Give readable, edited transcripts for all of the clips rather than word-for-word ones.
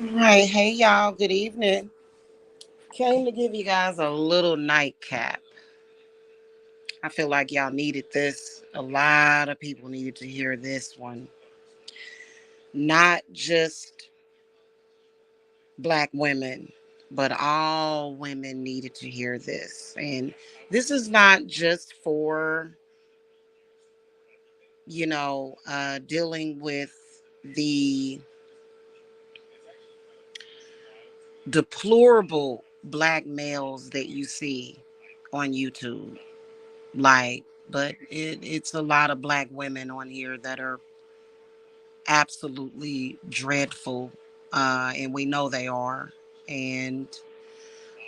All right, hey y'all, good evening. Came to give you guys a little nightcap. I feel like y'all needed this. A lot of people needed to hear this one. Not just black women, but all women needed to hear this. And this is not just for, dealing with the deplorable black males that you see on YouTube. Like, but it's a lot of black women on here that are absolutely dreadful, and we know they are. And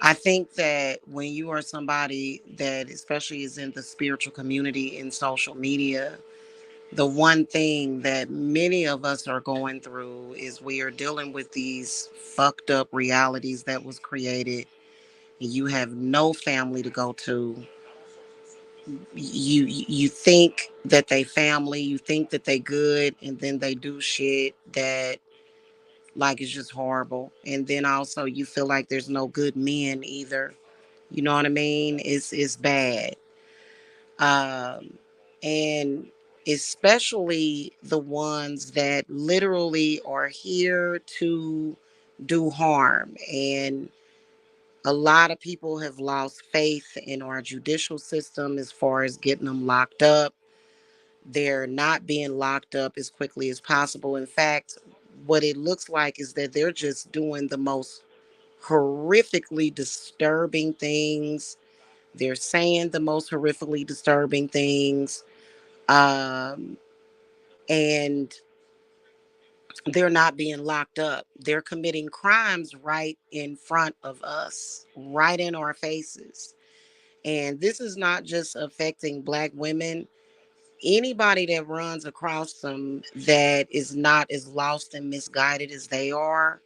I think that when you are somebody that especially is in the spiritual community in social media, the one thing that many of us are going through is we are dealing with these fucked up realities that was created. You have no family to go to. You think that they family, you think that they good, and then they do shit that like is just horrible. And then also you feel like there's no good men either. You know what I mean? It's bad. Um and especially the ones that literally are here to do harm. And a lot of people have lost faith in our judicial system as far as getting them locked up. They're not being locked up as quickly as possible. In fact, what it looks like is that they're just doing the most horrifically disturbing things. They're saying the most horrifically disturbing things. Um, and they're not being locked up. They're committing crimes right in front of us, right in our faces. And this is not just affecting black women. Anybody that runs across them that is not as lost and misguided as they are,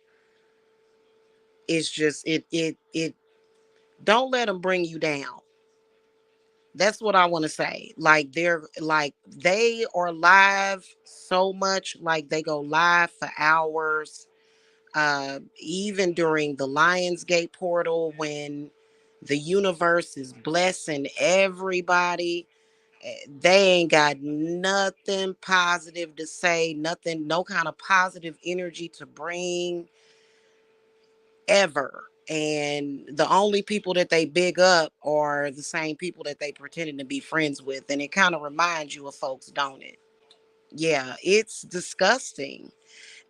it's just it don't let them bring you down. That's what I want to say. Like they are live so much, like they go live for hours. Even during the Lionsgate portal, when the universe is blessing everybody, they ain't got nothing positive to say, nothing, no kind of positive energy to bring ever. And the only people that they big up are the same people that they pretending to be friends with. And it kind of reminds you of folks, don't it? Yeah, it's disgusting.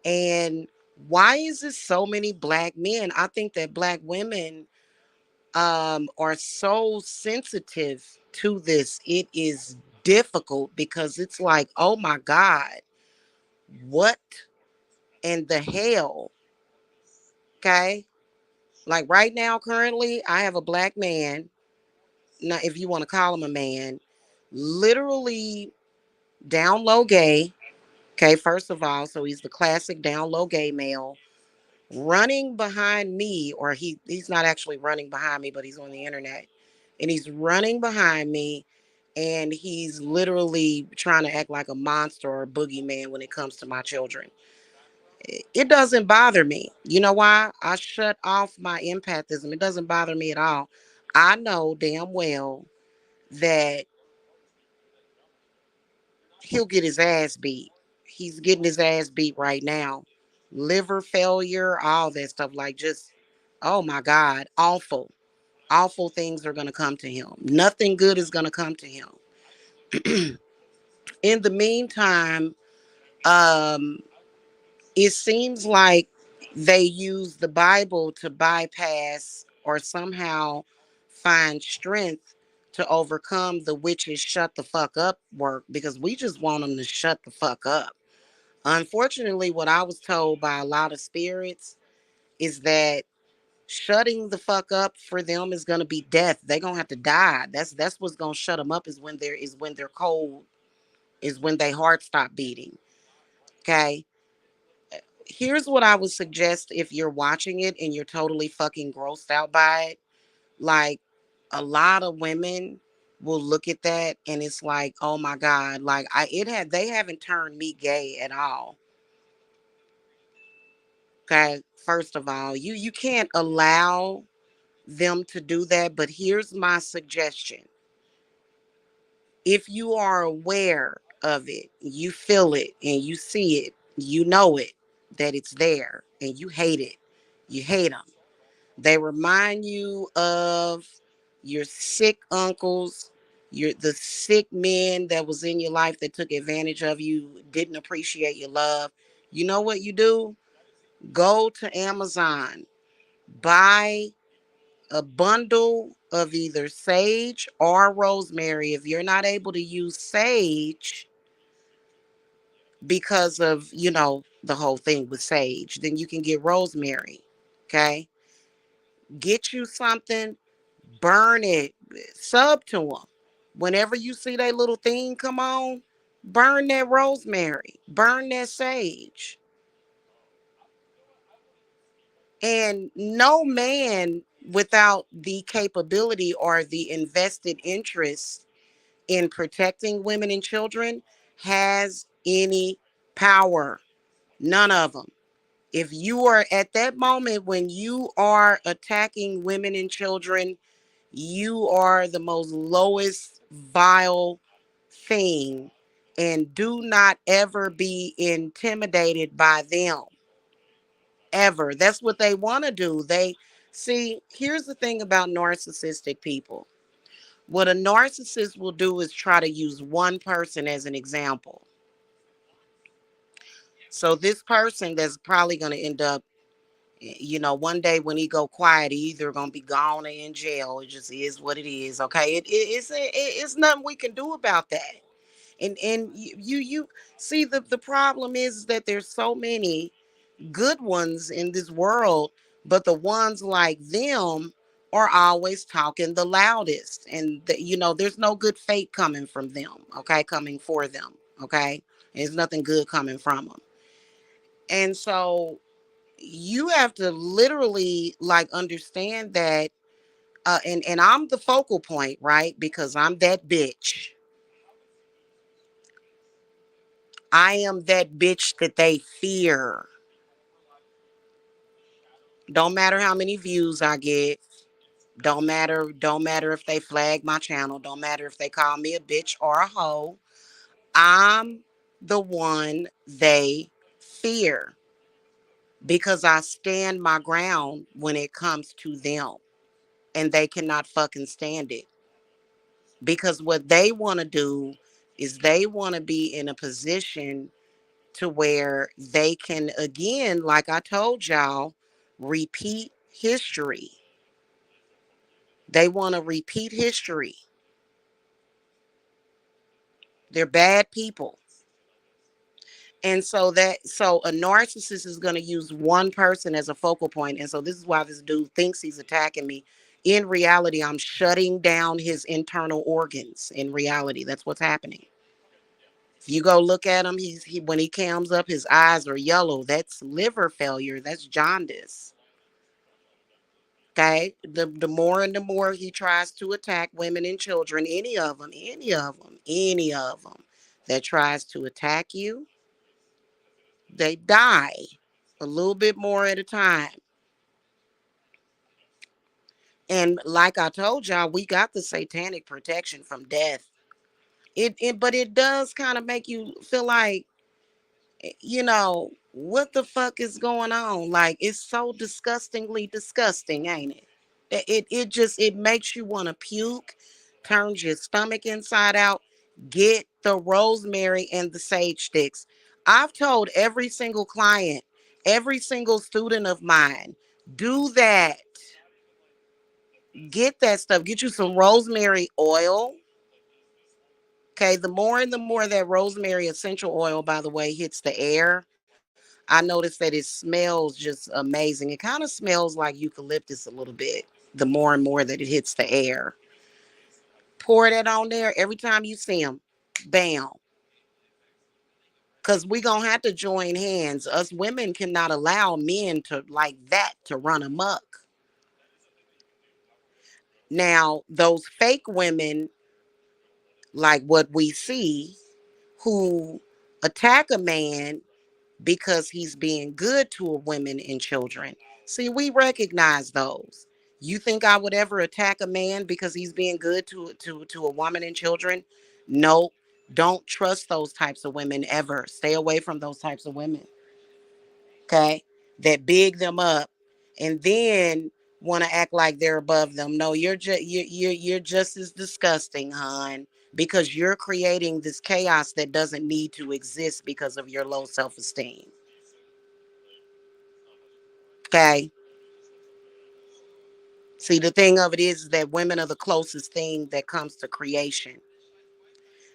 And why is there so many black men? I think that black women are so sensitive to this. It is difficult because it's like, oh my God, what in the hell? Okay. Like right now, currently, I have a black man, now if you want to call him a man, literally down low gay. Okay, first of all, so he's the classic down low gay male running behind me, or he's not actually running behind me, but he's on the internet. And he's running behind me, and he's literally trying to act like a monster or a boogeyman when it comes to my children. It doesn't bother me. You know why? I shut off my empathism. It doesn't bother me at all. I know damn well that he'll get his ass beat. He's getting his ass beat right now. Liver failure, all that stuff. Like, just, oh my God, awful. Awful things are going to come to him. Nothing good is going to come to him. In the meantime, um, it seems like they use the Bible to bypass or somehow find strength to overcome the witches shut the fuck up work, because we just want them to shut the fuck up. Unfortunately, what I was told by a lot of spirits is that shutting the fuck up for them is gonna be death. They're gonna have to die. That's what's gonna shut them up, is when they're cold, is when their heart stop beating. Okay. Here's what I would suggest if you're watching it and you're totally fucking grossed out by it. Like, a lot of women will look at that and it's like, oh my God, like they haven't turned me gay at all. Okay. First of all, you can't allow them to do that. But here's my suggestion. If you are aware of it, you feel it and you see it, you know it, that it's there and you hate it, you hate them. They remind you of your sick uncles, the sick men that was in your life that took advantage of you, didn't appreciate your love. You know what you do? Go to Amazon, buy a bundle of either sage or rosemary. If you're not able to use sage because of, the whole thing with sage, then you can get rosemary. Okay? Get you something, burn it, sub to them. Whenever you see that little thing come on, burn that rosemary, burn that sage. And no man without the capability or the invested interest in protecting women and children has any power. None of them. If you are at that moment when you are attacking women and children, you are the most lowest vile thing. And do not ever be intimidated by them. Ever. That's what they want to do. Here's the thing about narcissistic people. What a narcissist will do is try to use one person as an example. So this person that's probably going to end up, one day when he go quiet, he either going to be gone or in jail. It just is what it is. Okay. It's nothing we can do about that. And you see, the problem is that there's so many good ones in this world, but the ones like them are always talking the loudest. And, there's no good fate coming from them, okay? Coming for them, okay? There's nothing good coming from them. And so you have to literally like understand that. And I'm the focal point, right? Because I'm that bitch. I am that bitch that they fear. Don't matter how many views I get. Don't matter if they flag my channel. Don't matter if they call me a bitch or a hoe. I'm the one they fear because I stand my ground when it comes to them, and they cannot fucking stand it. Because what they want to do is they want to be in a position to where they can, again, like I told y'all, repeat history. They want to repeat history. They're bad people. And so a narcissist is going to use one person as a focal point. And so this is why this dude thinks he's attacking me. In reality, I'm shutting down his internal organs. In reality, that's what's happening. If you go look at him, when he comes up, his eyes are yellow. That's liver failure. That's jaundice. Okay, the more and the more he tries to attack women and children, any of them that tries to attack you, they die a little bit more at a time. And like I told y'all, we got the satanic protection from death. But it does kind of make you feel like, what the fuck is going on? Like, it's so disgustingly disgusting, ain't it? It makes you want to puke, turns your stomach inside out. Get the rosemary and the sage sticks. I've told every single client, every single student of mine, do that. Get that stuff. Get you some rosemary oil. Okay, the more and the more that rosemary essential oil, by the way, hits the air, I noticed that it smells just amazing. It kind of smells like eucalyptus a little bit. The more and more that it hits the air, pour that on there every time you see them. Bam. Because we going to have to join hands. Us women cannot allow men to like that to run amok. Now, those fake women, like what we see, who attack a man because he's being good to women and children. See, we recognize those. You think I would ever attack a man because he's being good to a woman and children? No, don't trust those types of women ever. Stay away from those types of women. Okay, that big them up, and then want to act like they're above them. No, you're just as disgusting, hon, because you're creating this chaos that doesn't need to exist because of your low self-esteem. Okay. See, the thing of it is that women are the closest thing that comes to creation.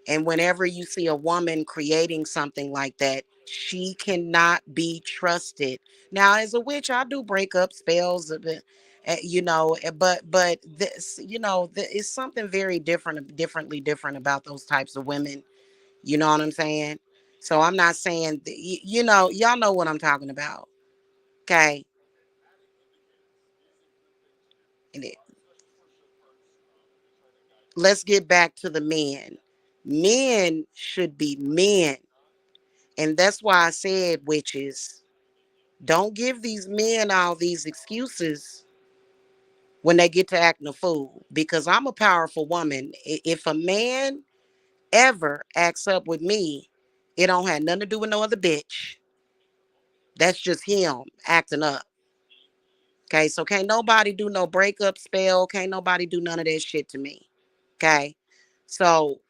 And whenever you see a woman creating something like that, she cannot be trusted. Now, as a witch, I do break up spells, but this, it's something very different about those types of women. You know what I'm saying? So I'm not saying, y'all know what I'm talking about. Okay. And let's get back to the men. Men should be men. And that's why I said, witches, don't give these men all these excuses when they get to acting a fool. Because I'm a powerful woman. If a man ever acts up with me, it don't have nothing to do with no other bitch. That's just him acting up. Okay, so can't nobody do no breakup spell. Can't nobody do none of that shit to me. Okay. So,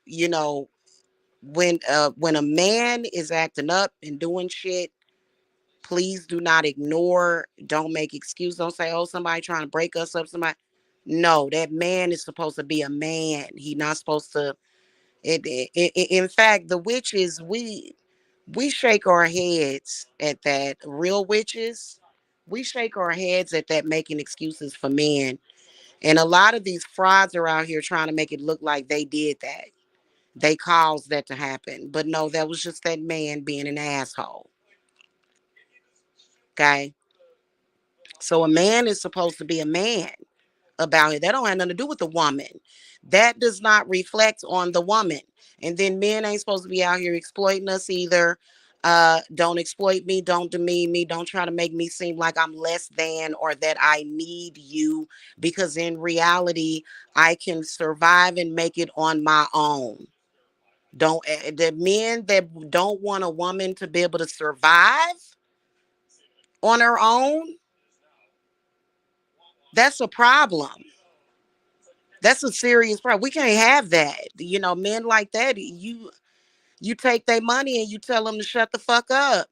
when a man is acting up and doing shit, please do not ignore. Don't make excuse. Don't say, "Oh, somebody trying to break us up." Somebody, no, that man is supposed to be a man. He not supposed to. In fact, the witches, we shake our heads at that. Real witches, we shake our heads at that, making excuses for men. And a lot of these frauds are out here trying to make it look like they did that. They caused that to happen. But no, that was just that man being an asshole. Okay. So a man is supposed to be a man about it. That don't have nothing to do with the woman. That does not reflect on the woman. And then men ain't supposed to be out here exploiting us either. Don't exploit me, don't demean me, don't try to make me seem like I'm less than or that I need you, because in reality, I can survive and make it on my own. Don't The men that don't want a woman to be able to survive on her own, that's a problem. That's a serious problem. We can't have that. Men like that, you take their money and you tell them to shut the fuck up.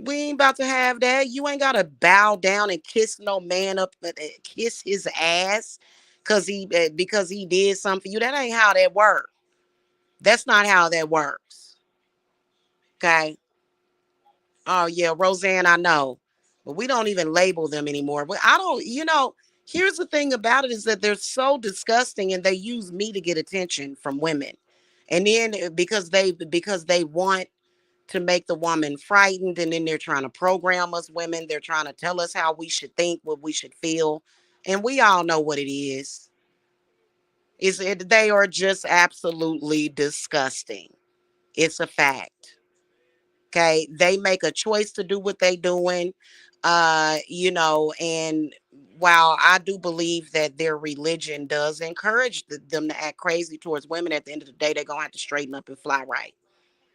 We ain't about to have that. You ain't gotta bow down and kiss no man up, kiss his ass because he did something for you. That ain't how that works. That's not how that works. Okay. Oh yeah, Roseanne, I know. But we don't even label them anymore. But I don't, here's the thing about it is that they're so disgusting and they use me to get attention from women. And then because they want to make the woman frightened, and then they're trying to program us women. They're trying to tell us how we should think, what we should feel. And we all know what it is. They are just absolutely disgusting. It's a fact. Okay, they make a choice to do what they doing, and while I do believe that their religion does encourage them to act crazy towards women, at the end of the day, they're gonna have to straighten up and fly right.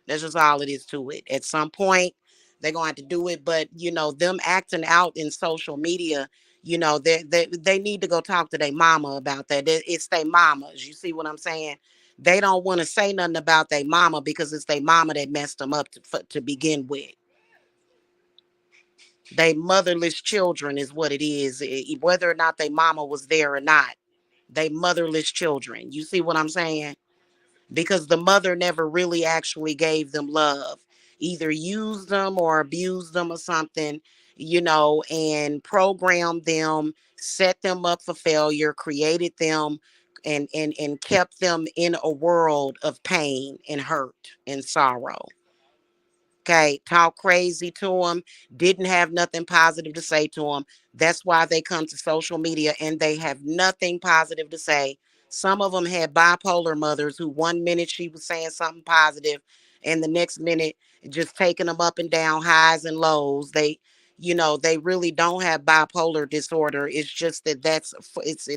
That's just all it is to it. At some point, they're gonna have to do it. But them acting out in social media, they need to go talk to their mama about that. It's their mamas. You see what I'm saying? They don't want to say nothing about their mama because it's their mama that messed them up to begin with. They motherless children is what it is, whether or not their mama was there or not. They motherless children. You see what I'm saying? Because the mother never really actually gave them love, either used them or abused them or something, and programmed them, set them up for failure, created them, and kept them in a world of pain and hurt and sorrow. Okay, talk crazy to them, didn't have nothing positive to say to them. That's why they come to social media and they have nothing positive to say. Some of them had bipolar mothers who 1 minute she was saying something positive, and the next minute just taking them up and down, highs and lows. They really don't have bipolar disorder. It's just that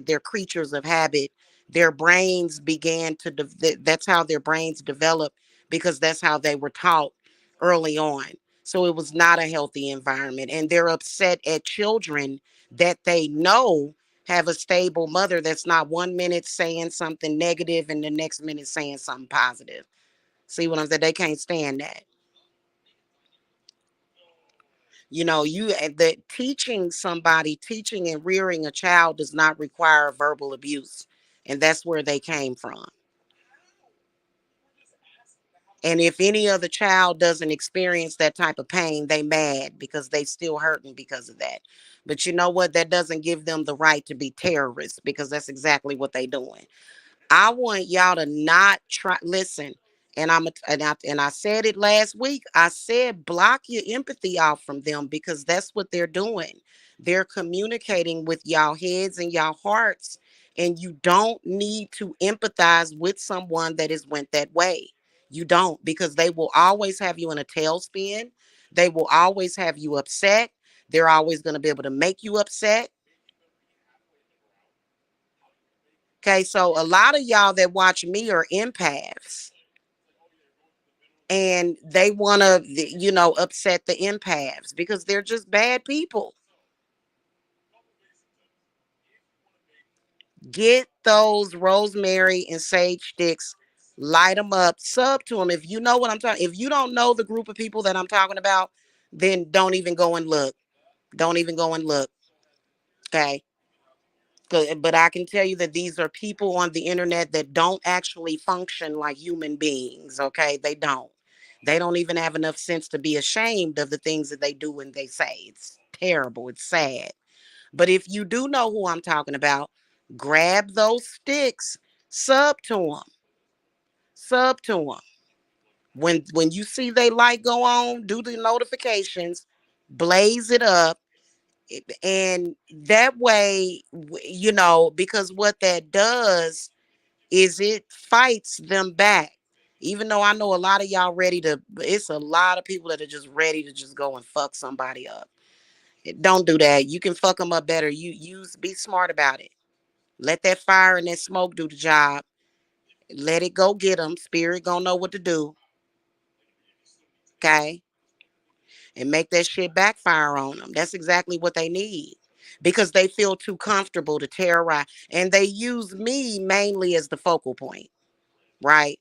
they're creatures of habit. Their brains began to that's how their brains develop, because that's how they were taught early on. So it was not a healthy environment, and they're upset at children that they know have a stable mother that's not 1 minute saying something negative and the next minute saying something positive. See what I'm saying? They can't stand that. The teaching and rearing a child does not require verbal abuse. And that's where they came from. And if any other child doesn't experience that type of pain, they mad because they still hurting because of that. But you know what? That doesn't give them the right to be terrorists, because that's exactly what they doing. I want y'all to not try. Listen, and I said it last week. I said block your empathy off from them, because that's what they're doing. They're communicating with y'all heads and y'all hearts, and you don't need to empathize with someone that has went that way. You don't, because they will always have you in a tailspin. They will always have you upset. They're always going to be able to make you upset. Okay, so a lot of y'all that watch me are empaths, and they want to, upset the empaths because they're just bad people. Get those rosemary and sage sticks, light them up, sub to them. If you know what I'm talking, if you don't know the group of people that I'm talking about, then don't even go and look. Don't even go and look. Okay. But I can tell you that these are people on the internet that don't actually function like human beings. Okay. They don't. They don't even have enough sense to be ashamed of the things that they do and they say. It's terrible. It's sad. But if you do know who I'm talking about, grab those sticks, sub to them, sub to them. When you see they light go on, do the notifications, blaze it up, and that way, because what that does is it fights them back. Even though I know a lot of y'all it's a lot of people that are just ready to just go and fuck somebody up. Don't do that. You can fuck them up better. Be smart about it. Let that fire and that smoke do the job. Let it go get them. Spirit gonna know what to do. Okay? And make that shit backfire on them. That's exactly what they need. Because they feel too comfortable to terrorize. And they use me mainly as the focal point. Right?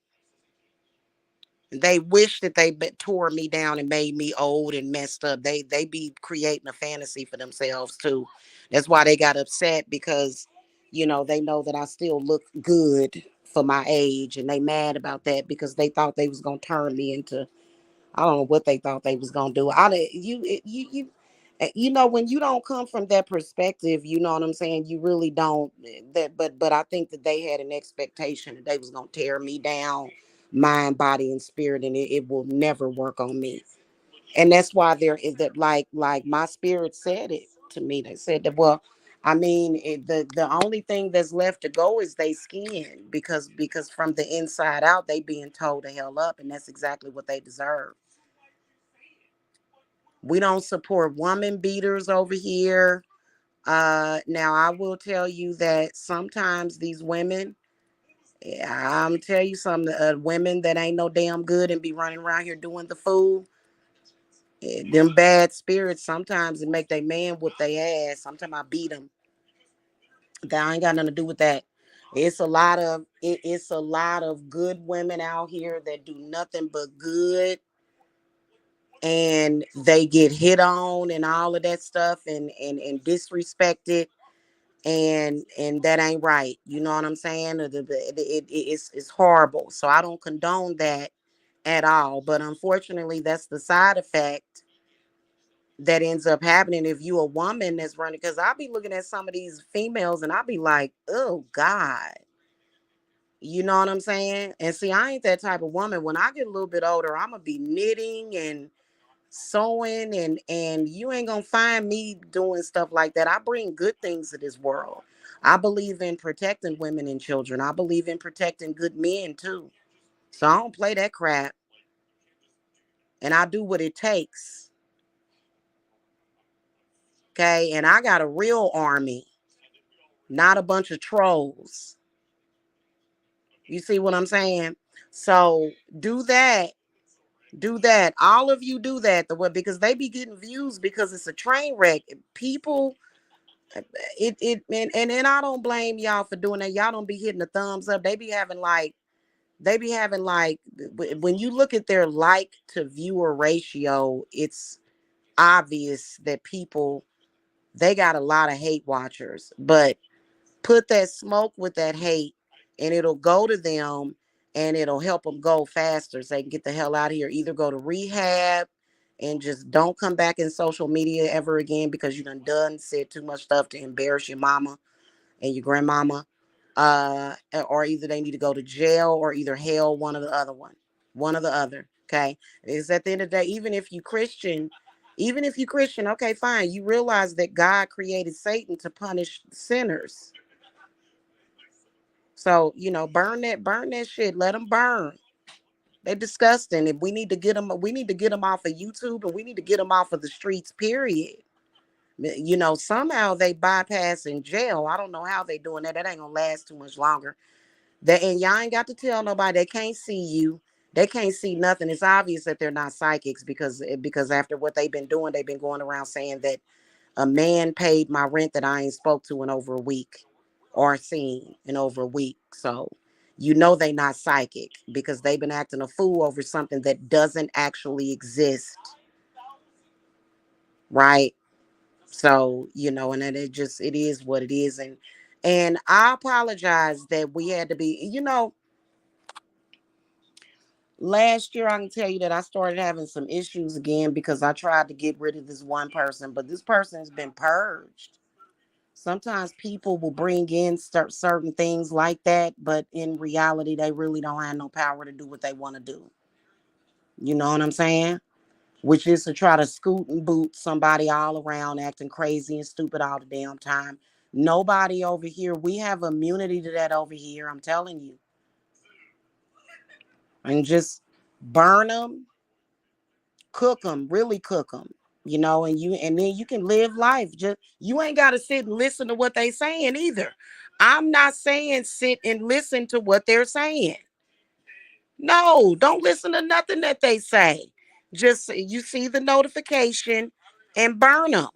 They wish that they tore me down and made me old and messed up. They be creating a fantasy for themselves too. That's why they got upset, because they know that I still look good for my age, and they mad about that because they thought they was gonna turn me into, I don't know what they thought they was gonna do. When you don't come from that perspective, you know what I'm saying. You really don't. But I think that they had an expectation that they was gonna tear me down, mind, body, and spirit, and it will never work on me. And that's why there is that, like my spirit said it to me. They said that, well, I mean, the only thing that's left to go is they skin, because from the inside out they being told to hell up, and that's exactly what they deserve. We don't support woman beaters over here. Now I will tell you that sometimes these women, I'm tell you something, women that ain't no damn good and be running around here doing the fool, them bad spirits, sometimes it make they man whoop their ass. Sometimes I beat them. That ain't got nothing to do with that. It's a lot of good women out here that do nothing but good, and they get hit on and all of that stuff, and disrespected, and that ain't right. You know what I'm saying? It's horrible. So I don't condone that at all. But unfortunately, that's the side effect that ends up happening if you a woman that's running. Because I'll be looking at some of these females and I'll be like, oh God. You know what I'm saying? And see, I ain't that type of woman. When I get a little bit older, I'm gonna be knitting and sewing, and you ain't gonna find me doing stuff like that. I bring good things to this world. I believe in protecting women and children. I believe in protecting good men too. So I don't play that crap. and I do what it takes. Okay. And I got a real army, not a bunch of trolls. You see what I'm saying? So do that. Do that. All of you do that. The way, because they be getting views because it's a train wreck. People, and I don't blame y'all for doing that. Y'all don't be hitting the thumbs up. They be having like when you look at their like to viewer ratio, it's obvious that people, they got a lot of hate watchers. But put that smoke with that hate, and it'll go to them, and it'll help them go faster so they can get the hell out of here. Either go to rehab and just don't come back in social media ever again because you done said too much stuff to embarrass your mama and your grandmama. Or either they need to go to jail or either hell, one or the other. Okay. It's at the end of the day, even if you Christian, okay, fine. You realize that God created Satan to punish sinners. So, burn that shit. Let them burn. They're disgusting. If we need to get them off of YouTube, and we need to get them off of the streets, period. Somehow they bypass in jail. I don't know how they doing that. That ain't gonna last too much longer. And y'all ain't got to tell nobody. They can't see you. They can't see nothing. It's obvious that they're not psychics because after what they've been doing, they've been going around saying that a man paid my rent that I ain't spoke to in over a week, or seen in over a week. So they not psychic because they've been acting a fool over something that doesn't actually exist, right? So, and then it is what it is. And I apologize that we had to be, last year I can tell you that I started having some issues again because I tried to get rid of this one person, but this person has been purged. Sometimes people will bring in certain things like that, but in reality, they really don't have no power to do what they want to do. You know what I'm saying? Which is to try to scoot and boot somebody all around acting crazy and stupid all the damn time. Nobody over here, we have immunity to that over here, I'm telling you. And just burn them, cook them, really cook them. And then you can live life. Just you ain't got to sit and listen to what they saying either. I'm not saying sit and listen to what they're saying. No, don't listen to nothing that they say. Just you see the notification and burn them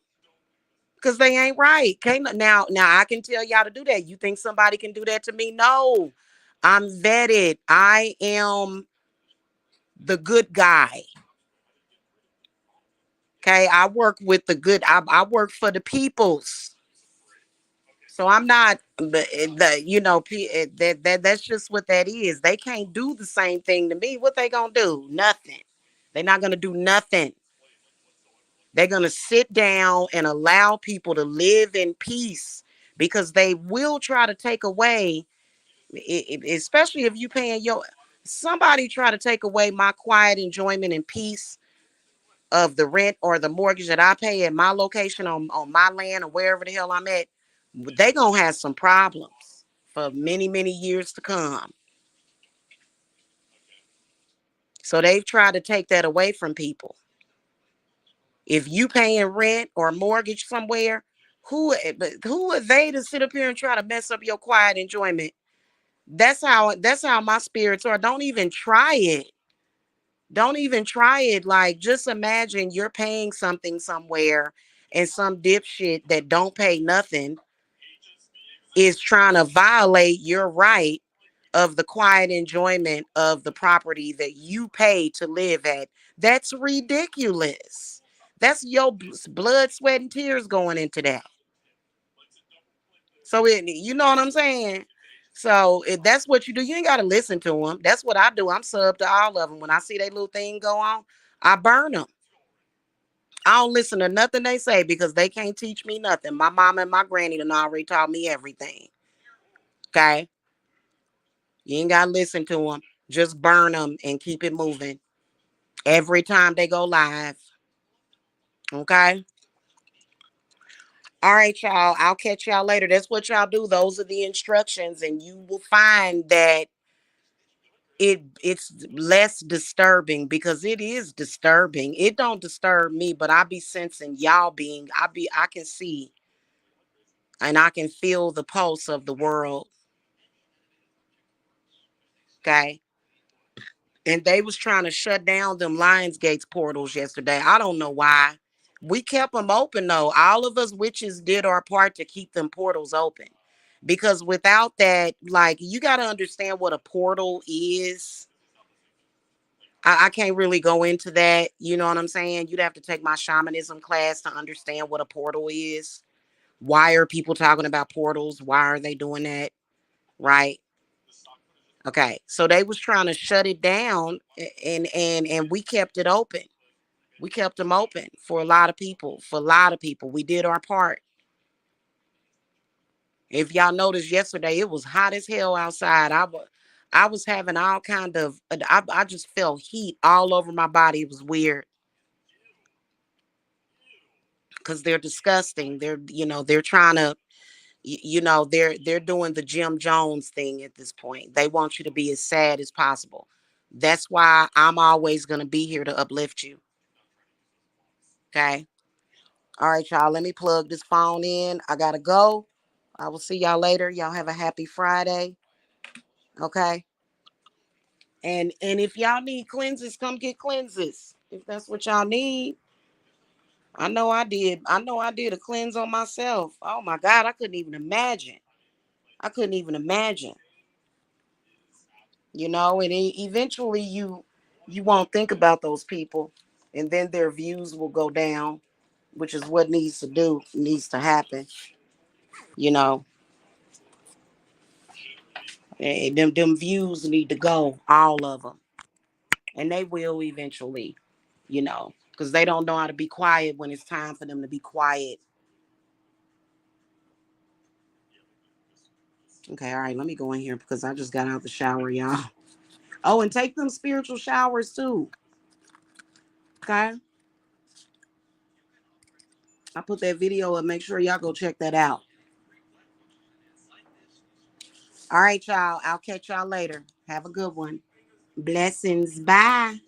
because they ain't right. Can't now I can tell y'all to do that. You think somebody can do that to me? No, I'm vetted. I am the good guy. Okay, I work with the good. I work for the peoples. So I'm not that's just what that is. They can't do the same thing to me. What they gonna do? Nothing. They're not gonna do nothing. They're gonna sit down and allow people to live in peace because they will try to take away, especially if you paying somebody try to take away my quiet enjoyment and peace of the rent or the mortgage that I pay at my location on my land or wherever the hell I'm at. They gonna have some problems for many, many years to come. So they've tried to take that away from people. If you paying rent or mortgage somewhere, who are they to sit up here and try to mess up your quiet enjoyment? That's how my spirits are. Don't even try it. Don't even try it. Like, just imagine you're paying something somewhere and some dipshit that don't pay nothing is trying to violate your right of the quiet enjoyment of the property that you pay to live at. That's ridiculous. That's your blood, sweat, and tears going into that. So you know what I'm saying? So if that's what you do, you ain't got to listen to them. That's what I do. I'm sub to all of them. When I see that little thing go on, I burn them. I don't listen to nothing they say because they can't teach me nothing. My mama and my granny done already taught me everything. Okay? You ain't got to listen to them. Just burn them and keep it moving every time they go live. Okay? All right, y'all. I'll catch y'all later. That's what y'all do. Those are the instructions. And you will find that it's less disturbing because it is disturbing. It don't disturb me, but I be sensing y'all being I can see and I can feel the pulse of the world. Okay. And they was trying to shut down them Lionsgate's portals yesterday. I don't know why. We kept them open though. All of us witches did our part to keep them portals open. Because without that, like you gotta understand what a portal is. I can't really go into that. You know what I'm saying? You'd have to take my shamanism class to understand what a portal is. Why are people talking about portals? Why are they doing that? Right? Okay. So they was trying to shut it down and we kept it open. We kept them open for a lot of people. For a lot of people. We did our part. If y'all noticed yesterday, it was hot as hell outside. I was having all kind of I just felt heat all over my body. It was weird. Because they're disgusting. They're trying to, they're doing the Jim Jones thing at this point. They want you to be as sad as possible. That's why I'm always gonna be here to uplift you. Okay. All right, y'all. Let me plug this phone in. I gotta go. I will see y'all later. Y'all have a happy Friday. Okay. And if y'all need cleanses, come get cleanses. If that's what y'all need. I know I did. I know I did a cleanse on myself. Oh my God, I couldn't even imagine. I couldn't even imagine. And eventually you won't think about those people, and then their views will go down, which is what needs to happen. You know, them views need to go, all of them, and they will eventually. Because they don't know how to be quiet when it's time for them to be quiet. Okay, all right, let me go in here because I just got out the shower, y'all. Oh, and take them spiritual showers too. Okay, I put that video up. Make sure y'all go check that out. All right, y'all. I'll catch y'all later. Have a good one. Blessings. Bye.